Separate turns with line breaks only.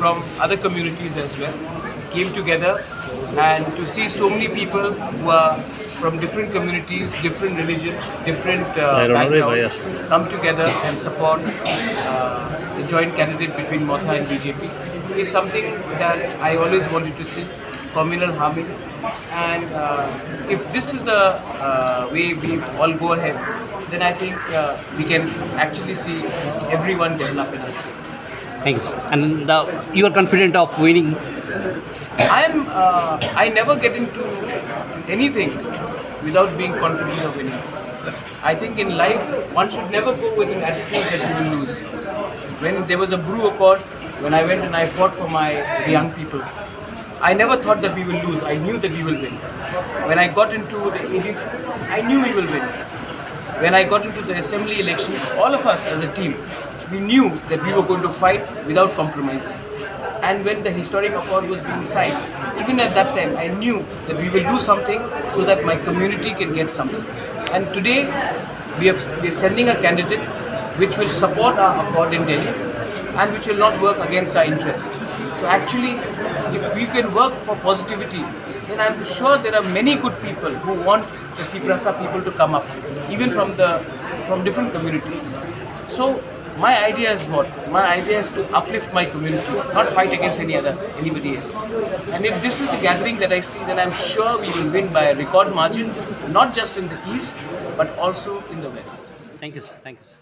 from other communities as well came together, and to see so many people who are from different communities, different religion, different backgrounds come together and support the joint candidate between Motha and BJP is something that I always wanted to see, communal harmony. And if this is the way we all go ahead, then I think we can actually see everyone develop in us.
Thanks. And you are confident of winning?
I never get into anything without being confident of winning. I think in life, one should never go with an attitude that you will lose. When there was a brew accord, when I went and I fought for the young people, I never thought that we will lose. I knew that we will win. When I got into the ADC, I knew we will win. When I got into the assembly elections, all of us as a team, we knew that we were going to fight without compromising. And when the historic accord was being signed, even at that time, I knew that we will do something so that my community can get something. And today, we are sending a candidate which will support our accord in Delhi and which will not work against our interests. So actually, if we can work for positivity, then I'm sure there are many good people who want the Tiprasa people to come up, even from different communities. So my idea is what? My idea is to uplift my community, not fight against anybody else. And if this is the gathering that I see, then I'm sure we will win by a record margin, not just in the east, but also in the west.
Thank you, sir. Thank you, sir.